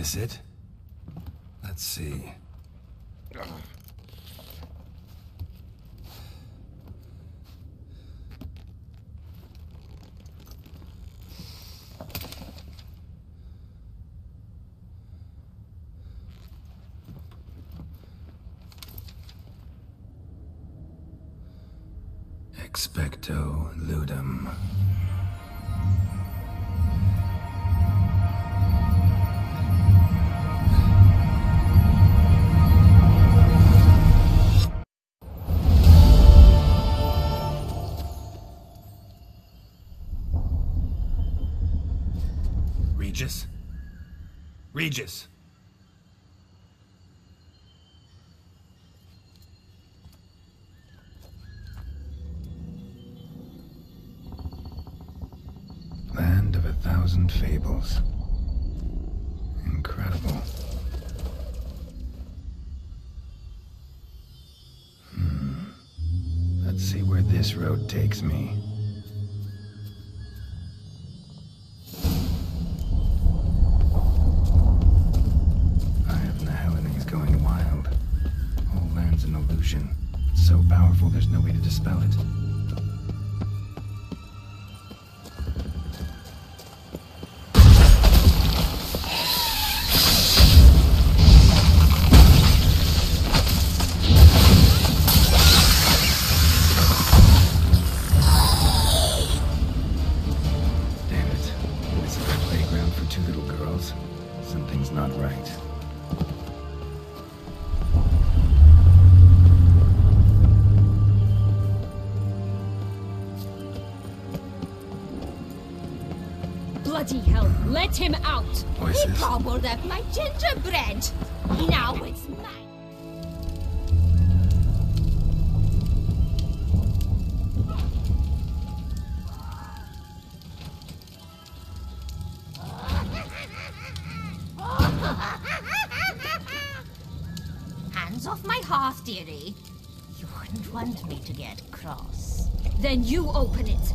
this it? Let's see. Expecto ludum. Regis? Regis! Land of 1,000 fables. Incredible. Let's see where this road takes me. Going wild. Whole land's an illusion. It's so powerful there's no way to dispel it. Damn it. This is a playground for two little girls. Something's not right. Bloody hell, let him out! Voices. He gobbled up my gingerbread! Now it's mine! Hands off my hearth, dearie. You wouldn't want me to get cross. Then you open it!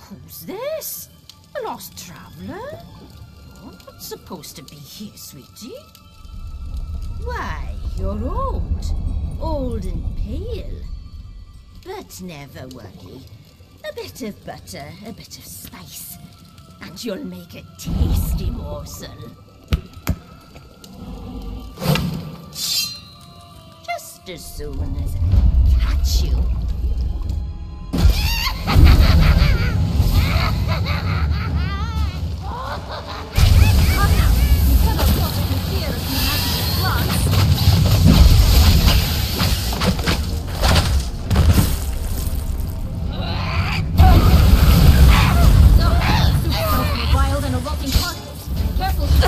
Who's this? A lost traveler? You're not supposed to be here, sweetie. Why, you're old. Old and pale. But never worry. A bit of butter, a bit of spice, and you'll make a tasty morsel. Just as soon as I catch you. Come now, you cannot walk through fear of the magic plants. So, soup smells from a wild and a rotting carcass. Careful, the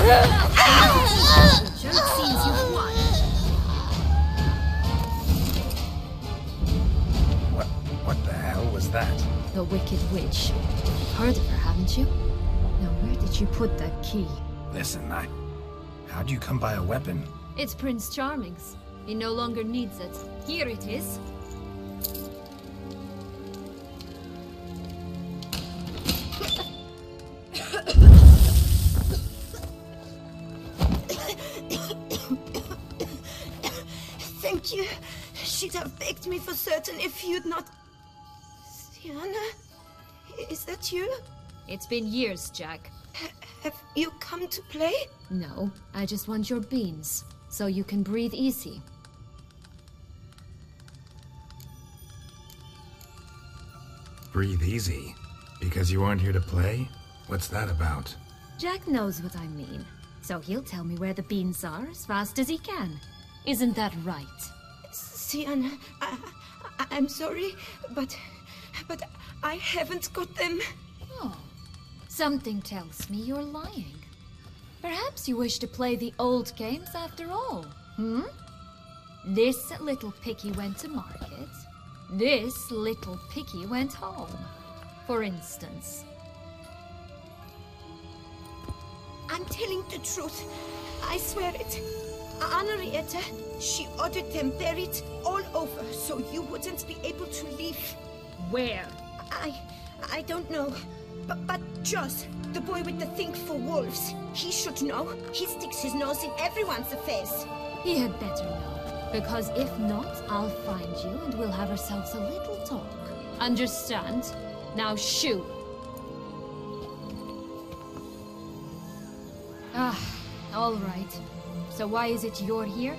jerk seems you've won. What the hell was that? The Wicked Witch. You've heard of her, haven't you? Now, where did you put that key? Listen, how'd you come by a weapon? It's Prince Charming's. He no longer needs it. Here it is. Thank you. She'd have begged me for certain if you'd not... Syanna? Is that you? It's been years, Jack. Have you come to play? No, I just want your beans, so you can breathe easy. Breathe easy? Because you aren't here to play? What's that about? Jack knows what I mean, so he'll tell me where the beans are as fast as he can. Isn't that right? Syanna, I'm sorry, but I haven't got them. Oh, something tells me you're lying. Perhaps you wish to play the old games after all, hmm? This little picky went to market. This little picky went home, for instance. I'm telling the truth. I swear it. Henrietta, she ordered them buried all over so you wouldn't be able to leave. Where? I don't know. But Jos, the boy with the think for wolves, he should know. He sticks his nose in everyone's affairs. He had better know, because if not, I'll find you and we'll have ourselves a little talk. Understand? Now shoo! Ah, all right. So why is it you're here?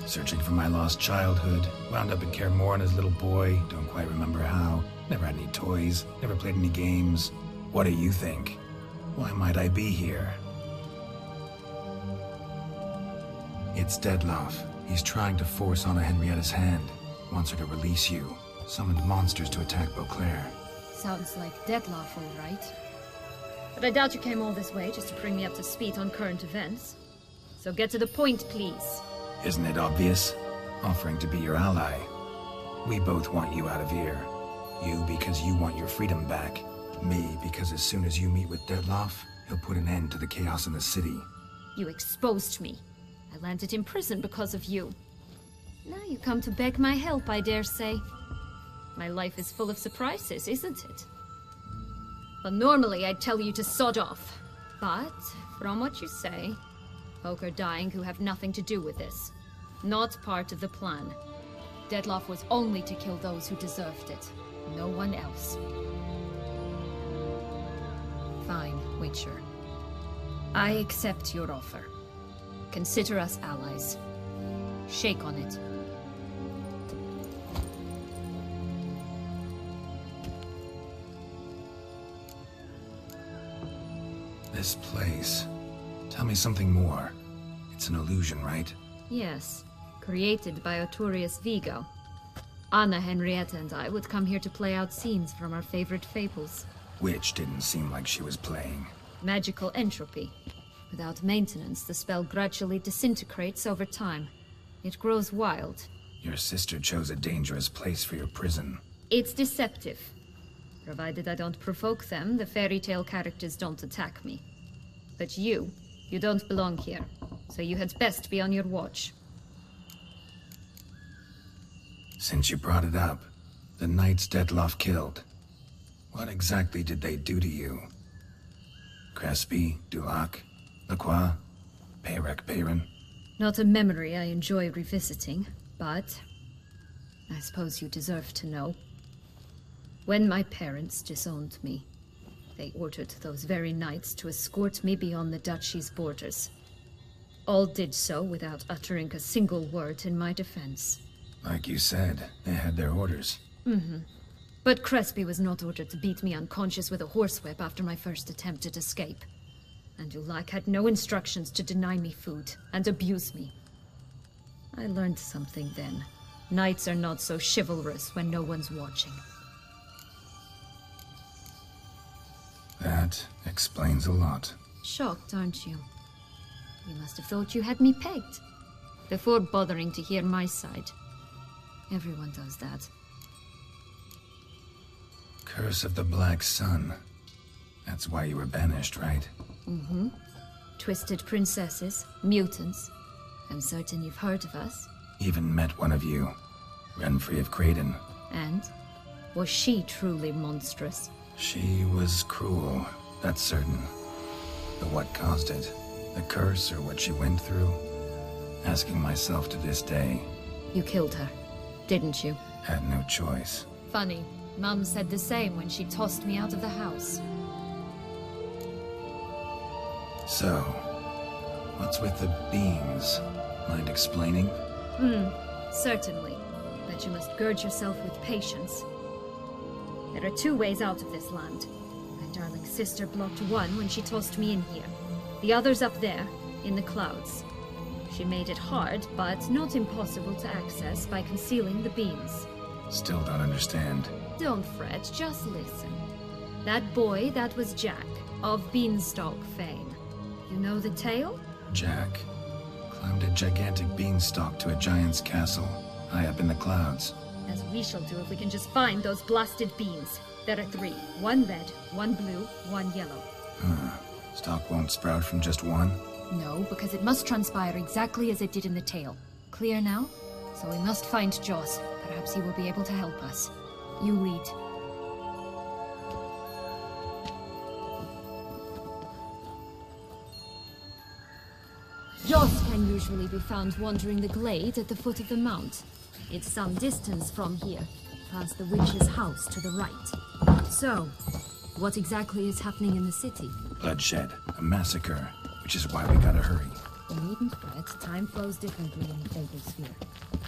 Searching for my lost childhood. Wound up in Kaer Morhen as a little boy. Don't quite remember how. Never had any toys. Never played any games. What do you think? Why might I be here? It's Dettlaff. He's trying to force Anna Henrietta's hand. Wants her to release you. Summoned monsters to attack Beauclair. Sounds like Dettlaff, all right. But I doubt you came all this way just to bring me up to speed on current events. So get to the point, please. Isn't it obvious? Offering to be your ally. We both want you out of here. You because you want your freedom back. Me because as soon as you meet with Dettlaff, he'll put an end to the chaos in the city. You exposed me. I landed in prison because of you. Now you come to beg my help, I dare say. My life is full of surprises, isn't it? Well, normally I'd tell you to sod off. But, from what you say, folk are dying who have nothing to do with this. Not part of the plan. Dettlaff was only to kill those who deserved it. No one else. Fine, Witcher. I accept your offer. Consider us allies. Shake on it. This place. Tell me something more. It's an illusion, right? Yes. Created by Arturius Vigo. Anna Henrietta and I would come here to play out scenes from our favorite fables. Which didn't seem like she was playing. Magical entropy. Without maintenance, the spell gradually disintegrates over time. It grows wild. Your sister chose a dangerous place for your prison. It's deceptive. Provided I don't provoke them, the fairy tale characters don't attack me. But you don't belong here. So you had best be on your watch. Since you brought it up, the knights Dettlaff killed. What exactly did they do to you? Crespi, Dulac, Lacroix, Peyrek Peyron? Not a memory I enjoy revisiting, but I suppose you deserve to know. When my parents disowned me, they ordered those very knights to escort me beyond the duchy's borders. All did so without uttering a single word in my defense. Like you said, they had their orders. But Crespi was not ordered to beat me unconscious with a horsewhip after my first attempt at escape. And Dulac had no instructions to deny me food and abuse me. I learned something then. Knights are not so chivalrous when no one's watching. That explains a lot. Shocked, aren't you? You must have thought you had me pegged. Before bothering to hear my side. Everyone does that. Curse of the Black Sun. That's why you were banished, right? Twisted princesses, mutants. I'm certain you've heard of us. Even met one of you. Renfrey of Creighton. And? Was she truly monstrous? She was cruel, that's certain. But what caused it? The curse or what she went through? Asking myself to this day. You killed her, didn't you? Had no choice. Funny. Mum said the same when she tossed me out of the house. So, what's with the beans? Mind explaining? Certainly. But you must gird yourself with patience. There are two ways out of this land. My darling sister blocked one when she tossed me in here. The other's up there, in the clouds. She made it hard, but not impossible to access by concealing the beams. Still don't understand. Don't fret, just listen. That boy, that was Jack, of Beanstalk fame. You know the tale? Jack climbed a gigantic beanstalk to a giant's castle, high up in the clouds. As we shall do if we can just find those blasted beans. There are 3. 1 red, 1 blue, 1 yellow. Stalk won't sprout from just one? No, because it must transpire exactly as it did in the tale. clear now, so we must find Jos. Perhaps he will be able to help us. You read. Jos can usually be found wandering the glade at the foot of the mount. It's some distance from here, past the witch's house to the right. So, what exactly is happening in the city? Bloodshed, a massacre, which is why we gotta hurry. You needn't fret, time flows differently in the Fable Sphere.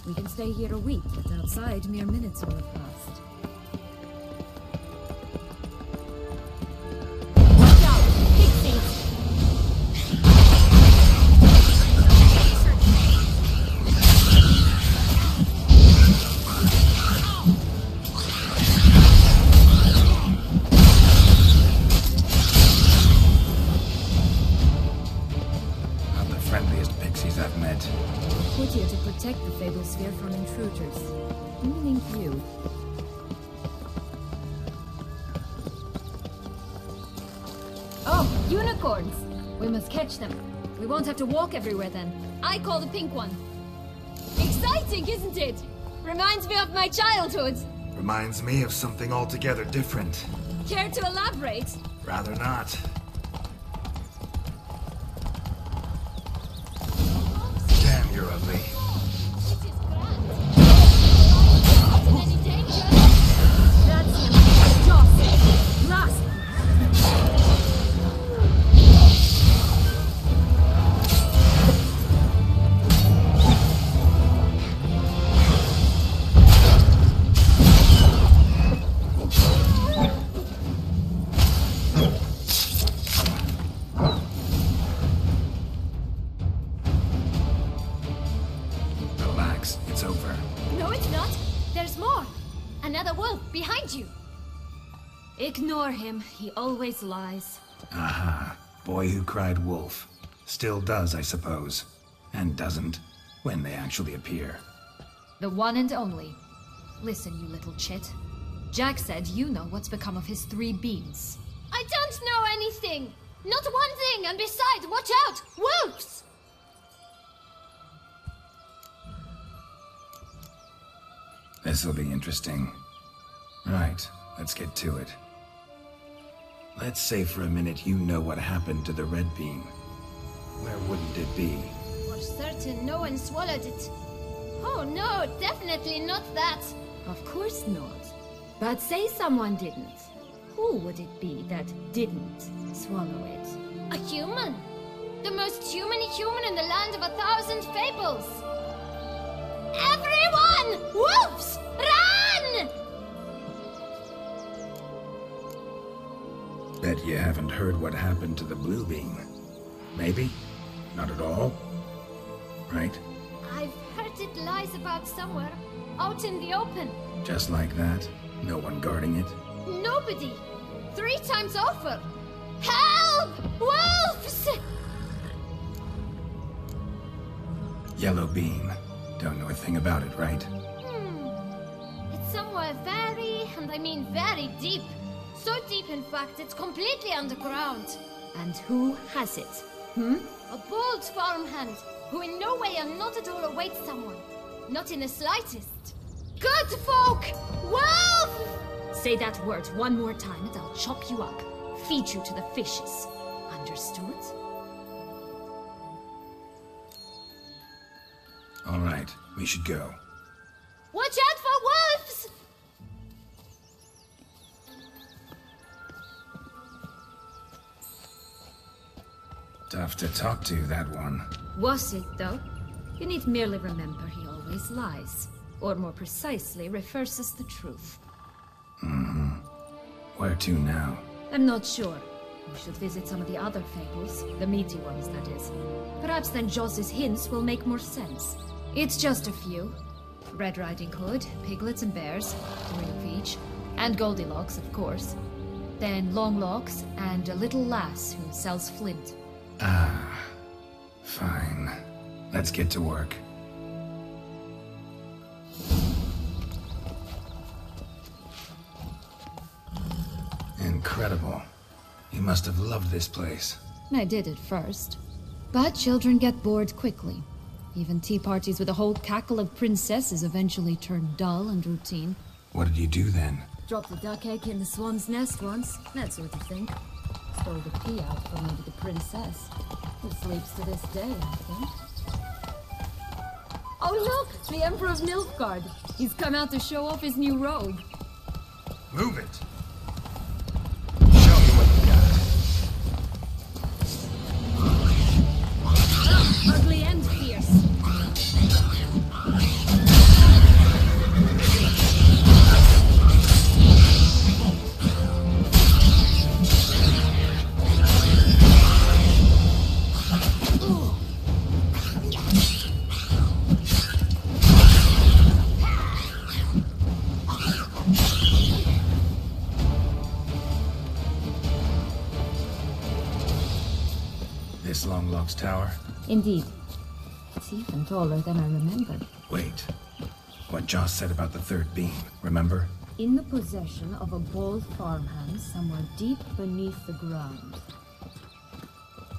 We can stay here a week, but outside mere minutes will have passed. Watch out! Pixies! Put here to protect the Fable Sphere from intruders. Meaning you. Oh, unicorns! We must catch them. We won't have to walk everywhere then. I call the pink one. Exciting, isn't it? Reminds me of my childhood. Reminds me of something altogether different. Care to elaborate? Rather not. Damn, you're ugly. It is grand. Not in any danger. That's him. Josech. Last. Ignore him. He always lies. Aha. Boy who cried wolf. Still does, I suppose. And doesn't, when they actually appear. The one and only. Listen, you little chit. Jack said you know what's become of his 3 beams. I don't know anything! Not one thing, and besides, watch out! Wolves! This'll be interesting. Right, let's get to it. Let's say for a minute you know what happened to the red beam. Where wouldn't it be? For certain no one swallowed it. Oh no, definitely not that. Of course not. But say someone didn't. Who would it be that didn't swallow it? A human. The most humany human in the land of 1,000 fables. Everyone! Wolves! Run! Bet you haven't heard what happened to the blue beam. Maybe? Not at all? Right? I've heard it lies about somewhere, out in the open. Just like that? No one guarding it? Nobody! 3 times over! Help! Wolves! Yellow beam. Don't know a thing about it, right? It's somewhere very, and I mean very deep. So deep, in fact, it's completely underground. And who has it? A bold farmhand, who in no way and not at all awaits someone. Not in the slightest. Good folk! Wolf! Say that word one more time and I'll chop you up. Feed you to the fishes. Understood? All right, we should go. Watch out for wolves! Tough to talk to, that one. Was it, though? You need merely remember he always lies. Or more precisely, reverses the truth. Where to now? I'm not sure. We should visit some of the other fables. The meaty ones, that is. Perhaps then Jos's hints will make more sense. It's just a few. Red Riding Hood, piglets and bears, 3 of each. And Goldilocks, of course. Then Longlocks, and a little lass who sells flint. Ah, fine. Let's get to work. Incredible. You must have loved this place. I did at first. But children get bored quickly. Even tea parties with a whole cackle of princesses eventually turned dull and routine. What did you do then? Dropped the duck egg in the swan's nest once, that sort of thing. Stole the pea out from under the princess, who sleeps to this day, I think. Oh look! The Emperor of Nilfgaard! He's come out to show off his new robe. Move it! Show me what you got. Ugly and fierce. This Longlock's tower? Indeed. It's even taller than I remembered. Wait. What Joss said about the third beam, remember? In the possession of a bold farmhand somewhere deep beneath the ground.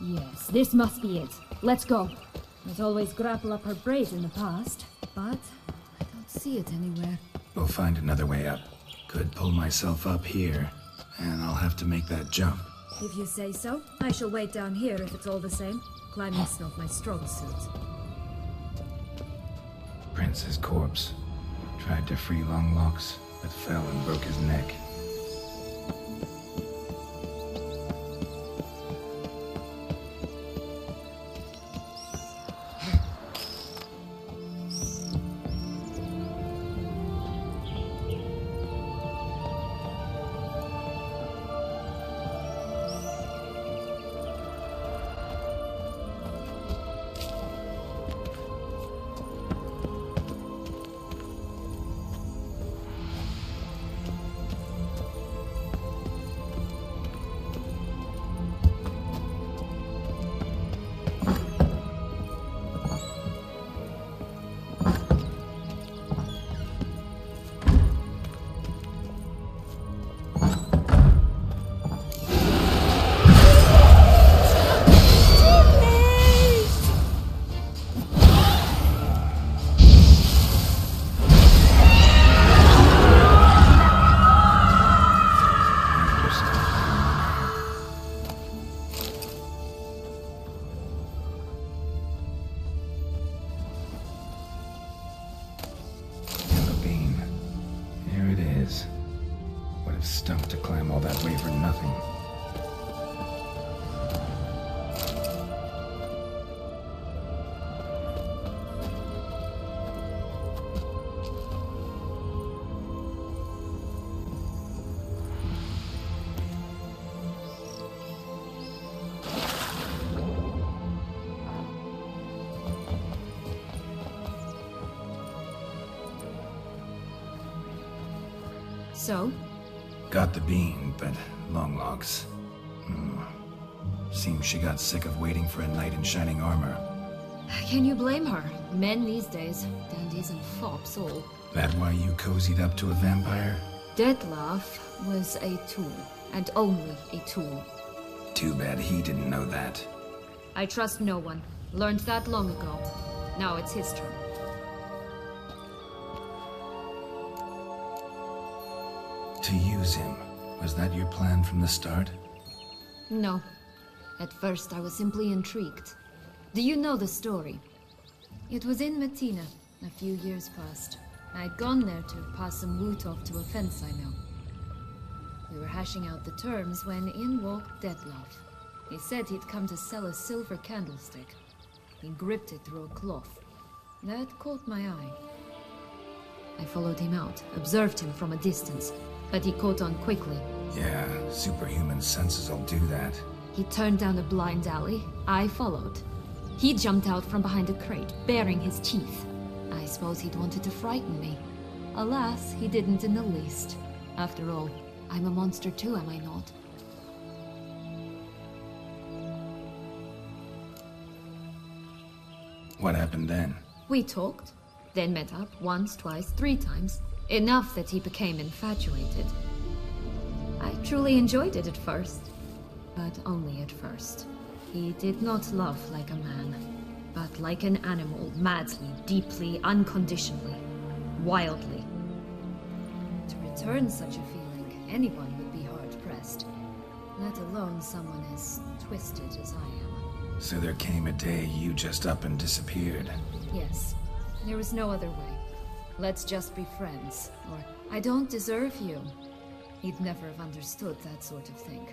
Yes, this must be it. Let's go. There's always grapple up her braid in the past, but I don't see it anywhere. We'll find another way up. Could pull myself up here, and I'll have to make that jump. If you say so, I shall wait down here if it's all the same. Climbing's not my strong suit. Prince's corpse. Tried to free Longlocks, but fell and broke his neck. Stunk to climb all that way for nothing. So? Got the beam, but Longlocks. Seems she got sick of waiting for a knight in shining armor. Can you blame her? Men these days, dandies and fops all. That why you cozied up to a vampire? Dettlaff was a tool, and only a tool. Too bad he didn't know that. I trust no one. Learned that long ago. Now it's his turn. To use him. Was that your plan from the start? No. At first I was simply intrigued. Do you know the story? It was in Metina, a few years past. I'd gone there to pass some loot off to a fence I know. We were hashing out the terms when in walked Dettlaff. He said he'd come to sell a silver candlestick. He gripped it through a cloth. That caught my eye. I followed him out, observed him from a distance, but he caught on quickly. Yeah, superhuman senses will do that. He turned down a blind alley. I followed. He jumped out from behind a crate, baring his teeth. I suppose he'd wanted to frighten me. Alas, he didn't in the least. After all, I'm a monster too, am I not? What happened then? We talked, then met up once, twice, 3 times. Enough that he became infatuated. I truly enjoyed it at first, but only at first. He did not love like a man. but like an animal, madly, deeply, unconditionally, wildly. To return such a feeling, anyone would be hard-pressed, let alone someone as twisted as I am. So there came a day you just up and disappeared. Yes, there was no other way. Let's just be friends, or I don't deserve you. He'd never have understood that sort of thing.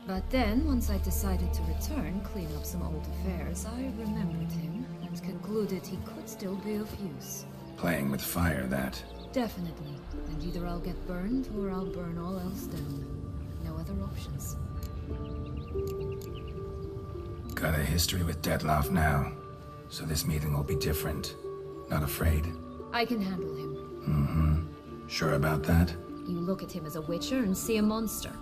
But then, once I decided to return, clean up some old affairs, I remembered him and concluded he could still be of use. Playing with fire, that. Definitely. And either I'll get burned, or I'll burn all else down. No other options. Got a history with Dettlaff now, so this meeting will be different. Not afraid? I can handle him. Mm-hmm. Sure about that? You look at him as a witcher and see a monster.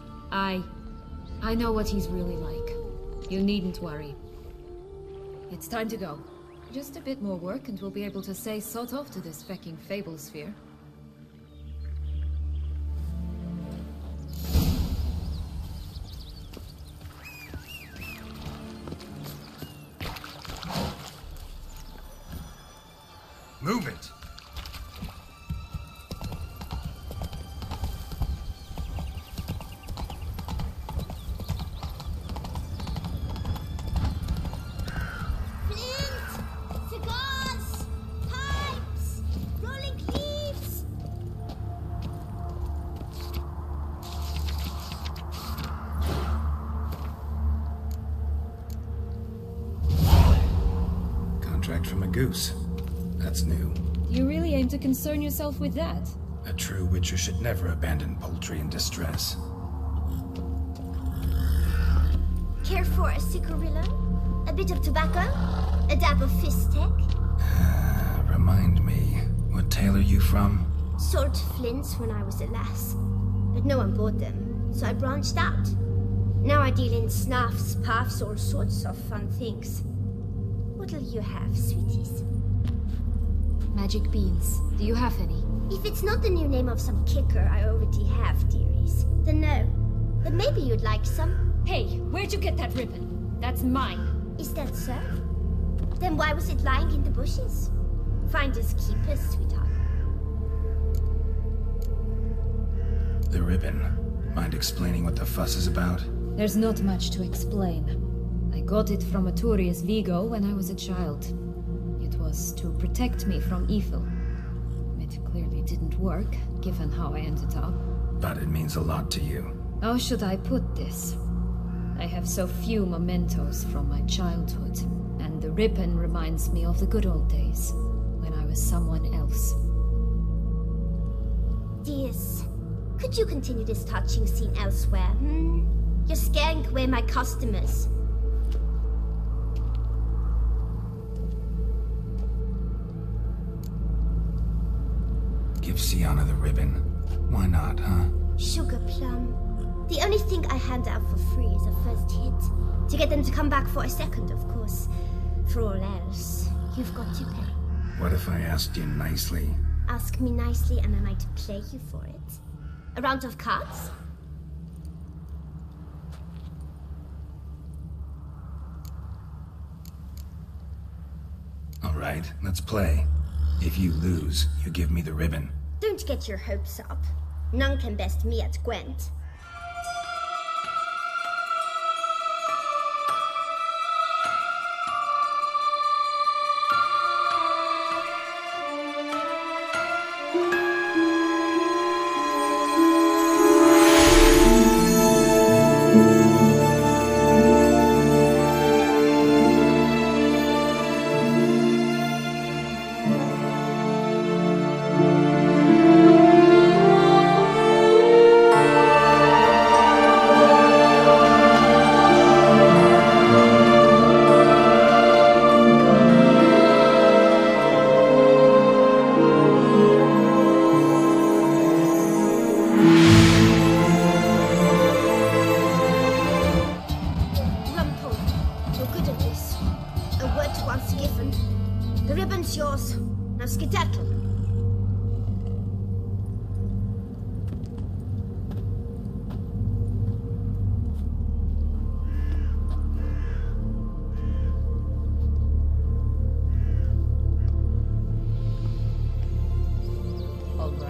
I know what he's really like. You needn't worry. It's time to go. Just a bit more work and we'll be able to say sod off to this fecking fable sphere. Move it! From a goose. That's new. You really aim to concern yourself with that? A true witcher should never abandon poultry in distress. Care for a cigarillo? A bit of tobacco? A dab of fistek? Remind me, what tale are you from? Sold flints when I was a lass, but no one bought them, so I branched out. Now I deal in snuffs, puffs, all sorts of fun things. What'll you have, sweeties? Magic beans. Do you have any? If it's not the new name of some kicker I already have, dearies, then no. But maybe you'd like some. Hey, where'd you get that ribbon? That's mine. Is that so? Then why was it lying in the bushes? Finders keepers, sweetheart. The ribbon. Mind explaining what the fuss is about? There's not much to explain. I got it from Aturius Vigo when I was a child. It was to protect me from evil. It clearly didn't work, given how I ended up. But it means a lot to you. How should I put this? I have so few mementos from my childhood, and the ribbon reminds me of the good old days, when I was someone else. Dears, could you continue this touching scene elsewhere, You're scaring away my customers. Give Syanna the ribbon. Why not, huh? Sugar plum. The only thing I hand out for free is a first hit. To get them to come back for a second, of course. For all else, you've got to pay. What if I asked you nicely? Ask me nicely and I might play you for it. A round of cards? All right, let's play. If you lose, you give me the ribbon. Don't get your hopes up. None can best me at Gwent.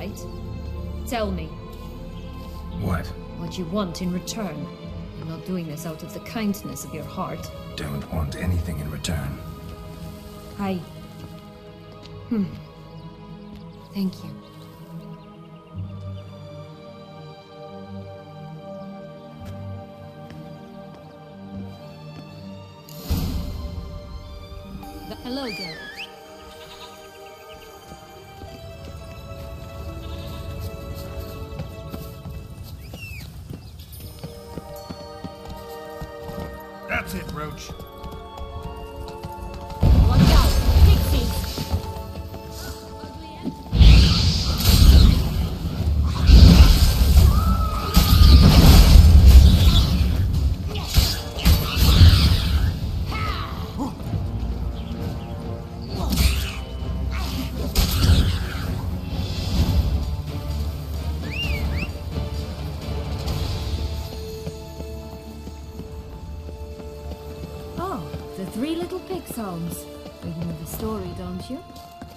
right? Tell me What? what you want in return. I'm not doing this out of the kindness of your heart. Don't want anything in return. I... Thank you. Hello, girl. That's it, Roche. Watch out! Pixies! Three little pig songs. You know the story, don't you?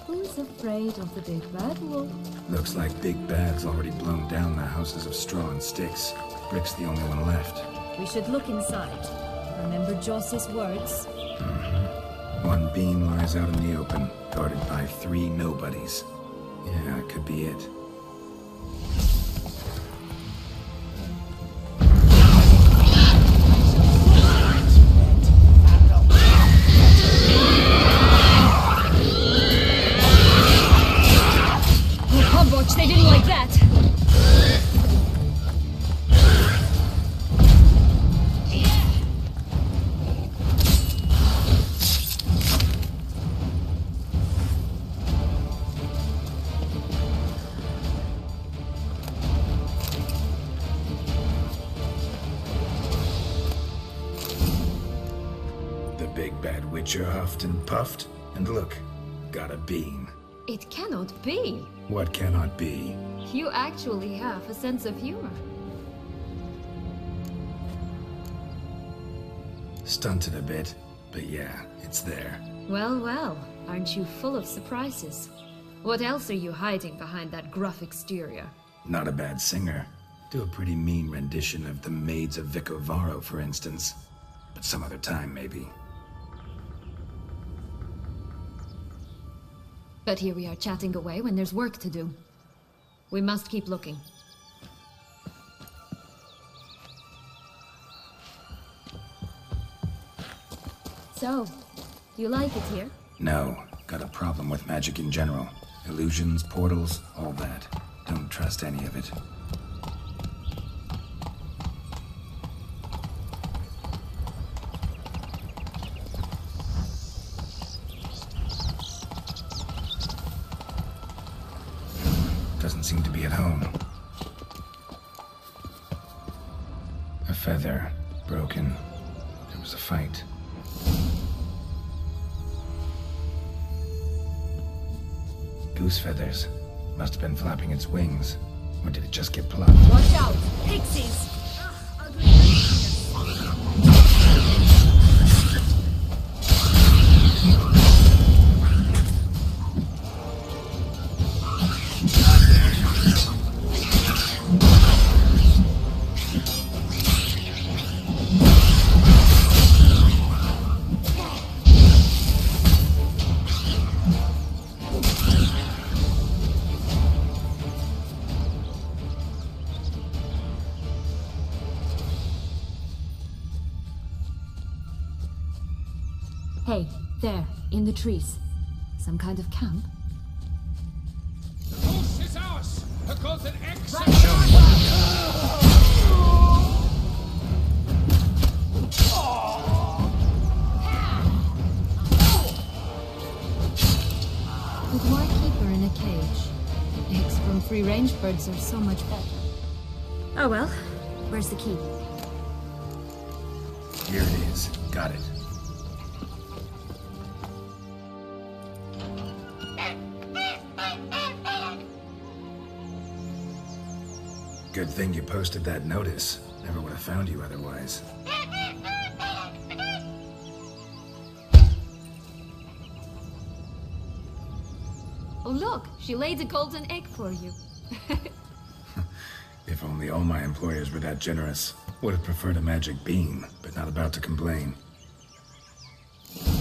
Who's afraid of the big bad wolf? Looks like Big Bad's already blown down the houses of straw and sticks. Brick's the only one left. We should look inside. Remember Joss's words? One beam lies out in the open, guarded by 3 nobodies. Yeah, it could be it. They didn't like that! The big bad witcher huffed and puffed, and look, got a beam. It cannot be! What cannot be? You actually have a sense of humor. Stunted a bit, but yeah, it's there. Well, well, aren't you full of surprises? What else are you hiding behind that gruff exterior? Not a bad singer. Do a pretty mean rendition of the Maids of Vicovaro, for instance. But some other time, maybe. But here we are chatting away when there's work to do. We must keep looking. So, do you like it here? No, got a problem with magic in general. Illusions, portals, all that. Don't trust any of it. Doesn't seem to be at home. A feather, broken. There was a fight. Goose feathers. Must have been flapping its wings. Or did it just get plucked? Watch out! Pixies! Hey, there, in the trees. Some kind of camp? The Roche is ours! A golden egg! With my keeper in a cage, eggs from free-range birds are so much better. Oh well, where's the key? Here it is. Got it. Good thing you posted that notice. Never would have found you otherwise. Oh look, she laid a golden egg for you. If only all my employers were that generous. Would have preferred a magic beam, but not about to complain. You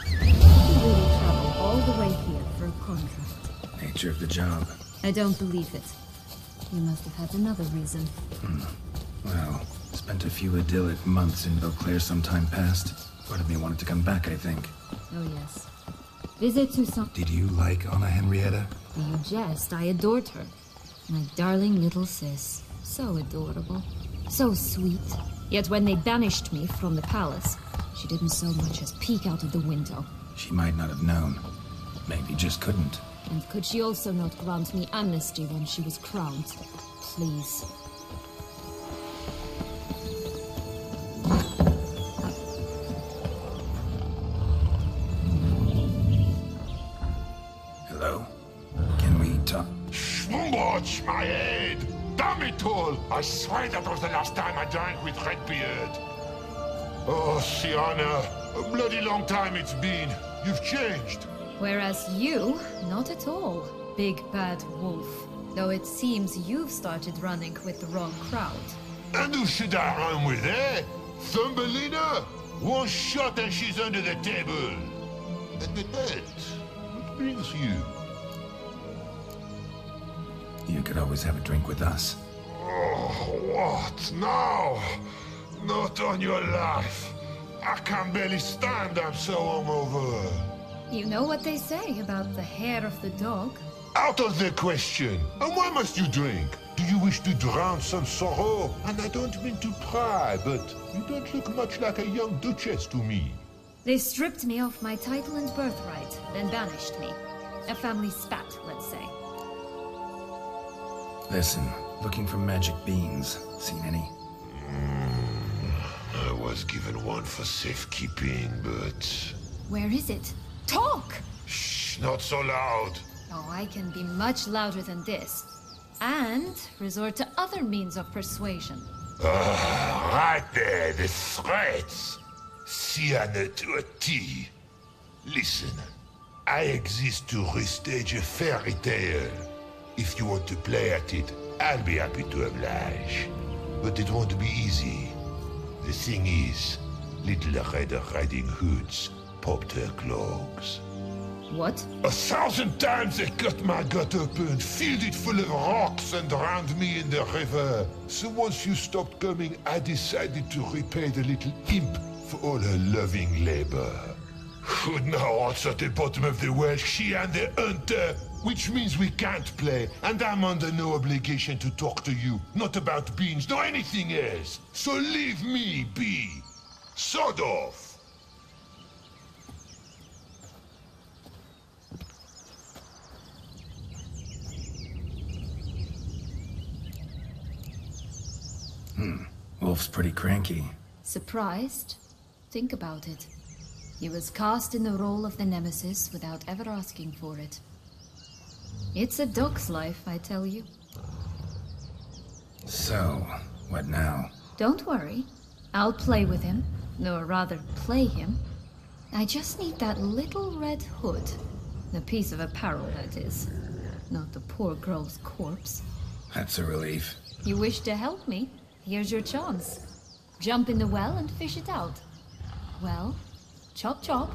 really travel all the way here for a contract. Nature of the job. I don't believe it. You must have had another reason. Well, spent a few idyllic months in Beauclair some time past. Part of me wanted to come back, I think. Oh yes. Visit to some... Did you like Anna Henrietta? You jest, I adored her. My darling little sis. So adorable. So sweet. Yet when they banished me from the palace, she didn't so much as peek out of the window. She might not have known. Maybe just couldn't. And could she also not grant me amnesty when she was crowned? Please. Hello? Can we talk? Watch my head! Damn it all! I swear that was the last time I drank with Redbeard. Oh, Syanna, a bloody long time it's been. You've changed. Whereas you, not at all, big bad wolf. Though it seems you've started running with the wrong crowd. And who should I run with, eh? Thumbelina? One shot and she's under the table. And the net, what brings you? You could always have a drink with us. Oh, what now? Not on your life. I can barely stand, I'm so hungover. You know what they say about the hair of the dog? Out of the question. And why must you drink? Do you wish to drown some sorrow? And I don't mean to pry, but you don't look much like a young duchess to me. They stripped me of my title and birthright, then banished me. A family spat, let's say. Listen, looking for magic beans. Seen any? I was given one for safekeeping, but... Where is it? Talk! Shh, not so loud. Oh, I can be much louder than this. And resort to other means of persuasion. Right there, the threats. Syanna to a T. Listen, I exist to restage a fairy tale. If you want to play at it, I'll be happy to oblige. But it won't be easy. The thing is, little Red Riding Hoods popped her clogs. What? 1,000 times they cut my gut open, filled it full of rocks and drowned me in the river. So once you stopped coming, I decided to repay the little imp for all her loving labor. Who now wants at the bottom of the well, she and the hunter, which means we can't play, and I'm under no obligation to talk to you, not about beans, nor anything else. So leave me be. Sod off. Wolf's pretty cranky. Surprised? Think about it. He was cast in the role of the Nemesis without ever asking for it. It's a dog's life, I tell you. So, what now? Don't worry. I'll play with him. Or rather, play him. I just need that little red hood. The piece of apparel, that is. Not the poor girl's corpse. That's a relief. You wish to help me? Here's your chance. Jump in the well and fish it out. Well, chop chop.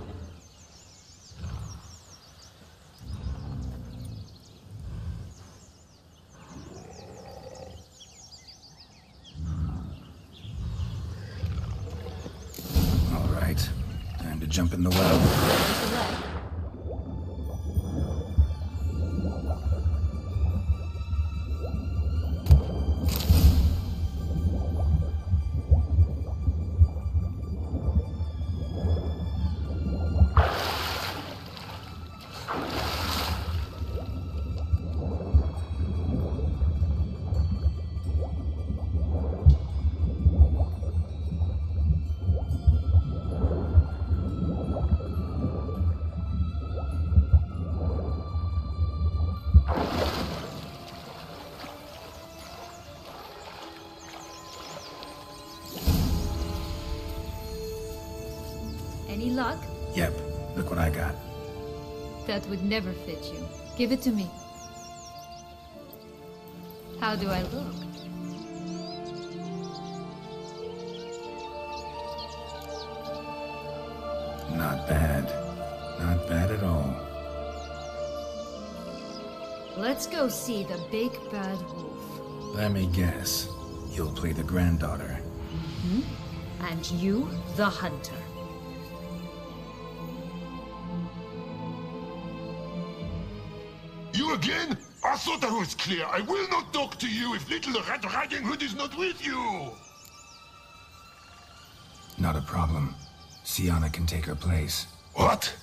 All right. Time to jump in the well. There's the leg. Any luck? Yep, look what I got. That would never fit you. Give it to me. How do I look? Not bad. Not bad at all. Let's go see the big bad wolf. Let me guess. You'll play the granddaughter. And you, the hunter. You again? I thought I was clear. I will not talk to you if little Red Riding Hood is not with you! Not a problem. Syanna can take her place. What?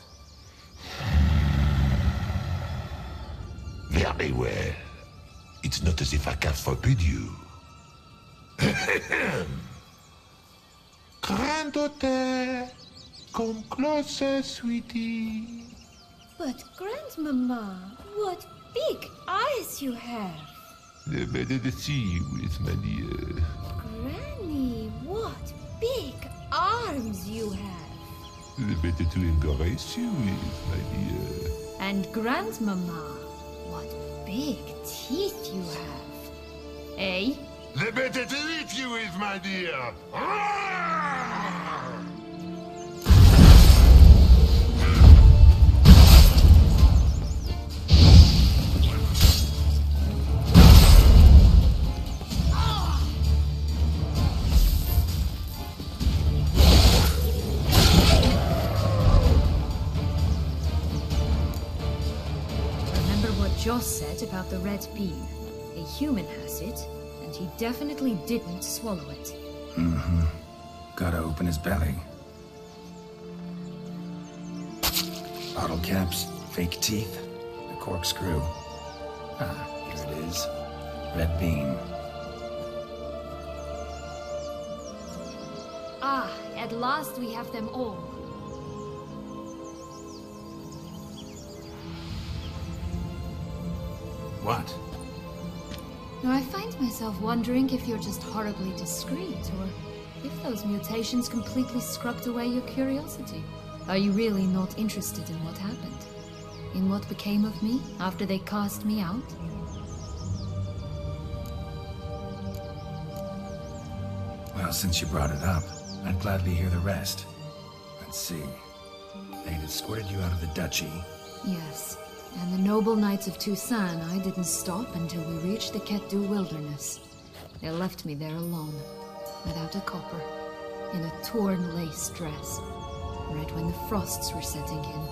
Very well. It's not as if I can forbid you. Granddaughter, come closer, sweetie. But Grandmama, what big eyes you have! The better to see you with, my dear. Granny, what big arms you have! The better to embrace you with, my dear. And Grandmama, what big teeth you have. Eh? The better to eat you with, my dear. Remember what Josh said about the red bean? A human has it, and he definitely didn't swallow it. Mm-hmm. Gotta open his belly. Bottle caps, fake teeth, the corkscrew. Ah, here it is. Red bean. Ah, at last we have them all. What? Now I find myself wondering if you're just horribly discreet, or if those mutations completely scrubbed away your curiosity. Are you really not interested in what happened? In what became of me after they cast me out? Well, since you brought it up, I'd gladly hear the rest. Let's see. They'd escorted you out of the duchy. Yes. And the noble knights of Toussaint I didn't stop until we reached the Ketdu wilderness. They left me there alone, without a copper, in a torn lace dress, right when the frosts were setting in.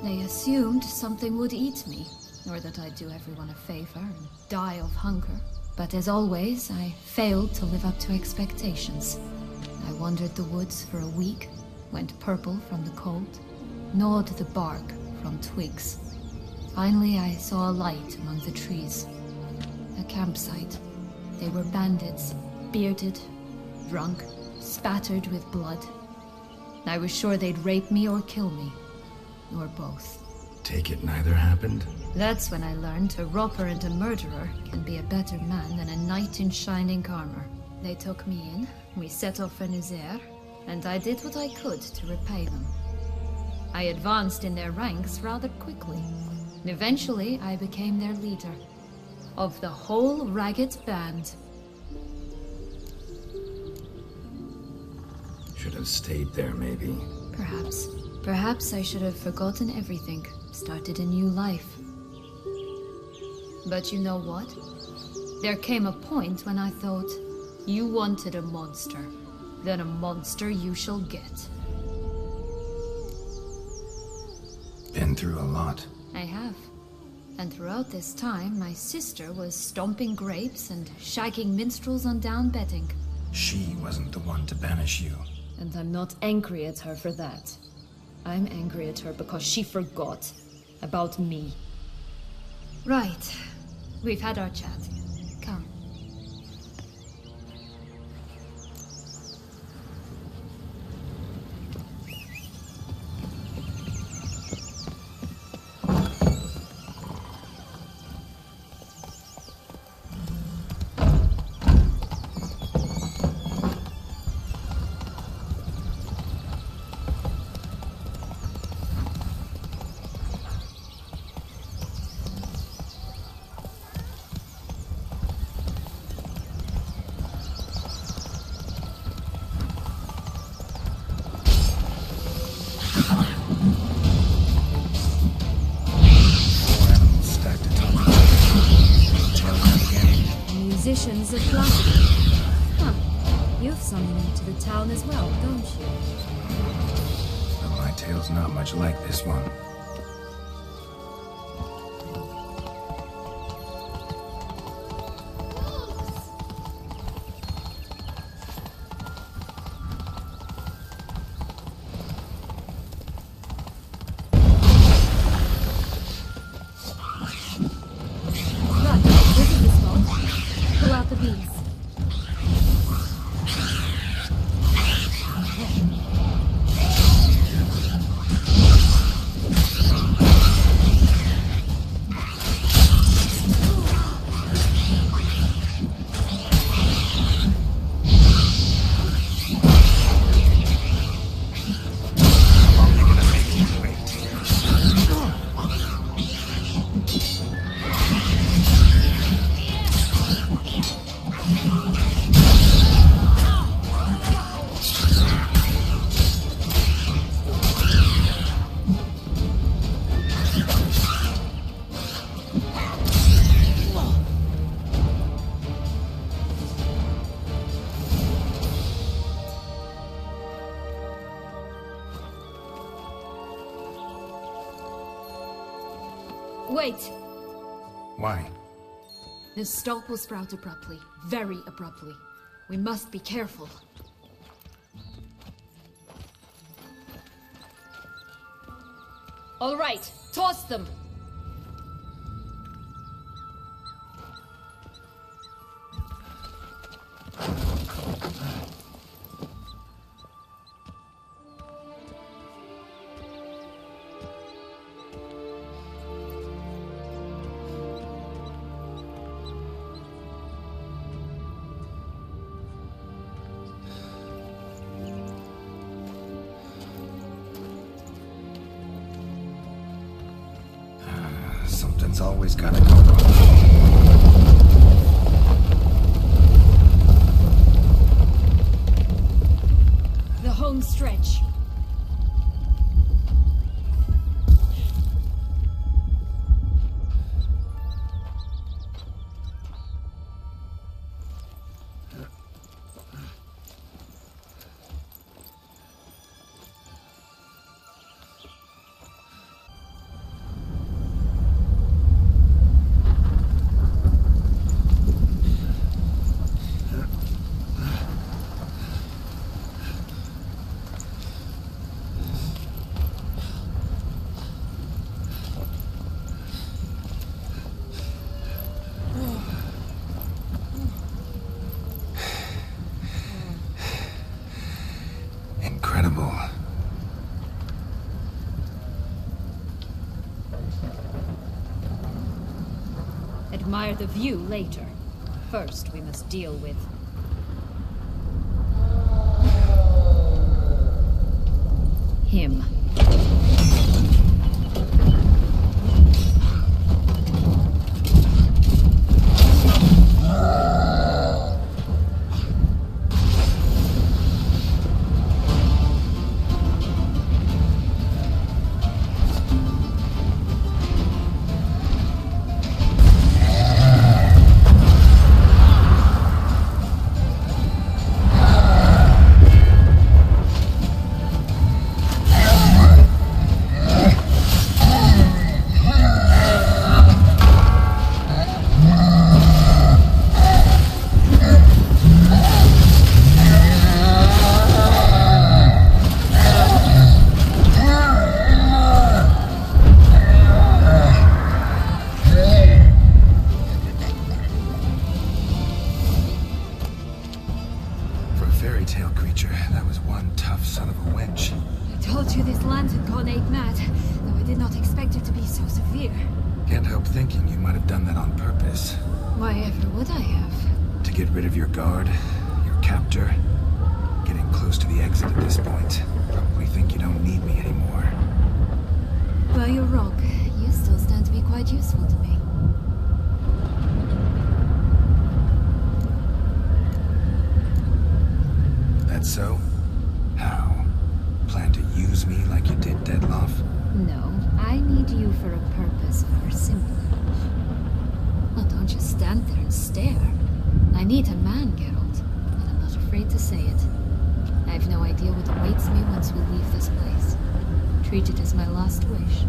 They assumed something would eat me, or that I'd do everyone a favor and die of hunger. But as always, I failed to live up to expectations. I wandered the woods for a week, went purple from the cold, gnawed the bark from twigs. Finally, I saw a light among the trees. A campsite. They were bandits, bearded, drunk, spattered with blood. I was sure they'd rape me or kill me. Or both. Take it neither happened? That's when I learned a robber and a murderer can be a better man than a knight in shining armor. They took me in, we set off for Nazaire, and I did what I could to repay them. I advanced in their ranks rather quickly. Eventually, I became their leader. Of the whole ragged band. Should have stayed there, maybe. Perhaps. Perhaps I should have forgotten everything, started a new life. But you know what? There came a point when I thought, you wanted a monster. Then a monster you shall get. Been through a lot. I have. And throughout this time, my sister was stomping grapes and shagging minstrels on down bedding. She wasn't the one to banish you. And I'm not angry at her for that. I'm angry at her because she forgot about me. Right. We've had our chat. Come. Visions of Flattery. Huh. You've summoned me to the town as well, don't you? Well, my tale's not much like this one. Wait! Why? The stalk will sprout abruptly. Very abruptly. We must be careful. All right, toss them! Something's always gotta go wrong. The home stretch. Incredible. Admire the view later. First, we must deal with... him. Can't help thinking you might have done that on purpose. Why ever would I have? To get rid of your guard, your captor. Getting close to the exit at this point. Probably think you don't need me anymore. Well, you're wrong. You still stand to be quite useful to me. That's so? How? Plan to use me like you did Dettlaff? No, I need you for a purpose far simpler. Well, don't just stand there and stare. I I need a man, Geralt, and I'm not afraid to say it. I have no idea what awaits me once we leave this place. Treat it as my last wish.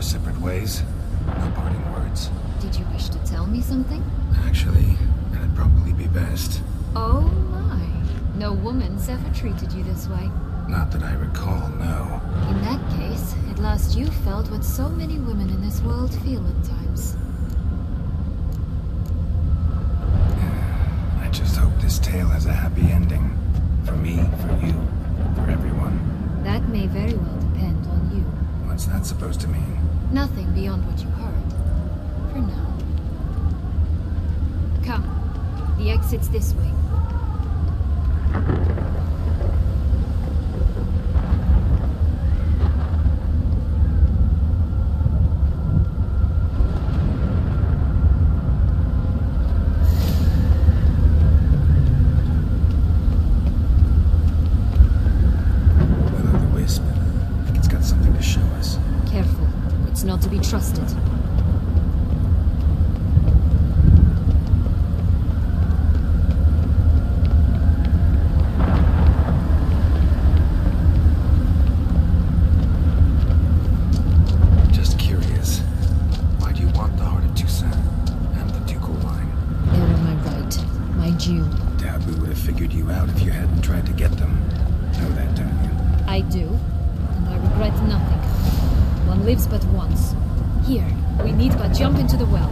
Separate ways. No parting words. Did you wish to tell me something? Actually, that'd probably be best. Oh my. No woman's ever treated you this way. Not that I recall, no. In that case, at last you felt what so many women in this world feel at times. I just hope this tale has a happy ending. For me, for you, for everyone. That may very well depend on you. What's that supposed to mean? Nothing beyond what you heard. For now. Come. The exit's this way. Will-o'-the-wisp. I think it's got something to show us. Careful. It's not to be trusted. Just curious. Why do you want the heart of Toussaint and the ducal line? They're in my right. My due. Doubt we would have figured you out if you hadn't tried to get them. Know that, don't you? I do. And I regret nothing. One lives but once. Here, we need but jump into the well.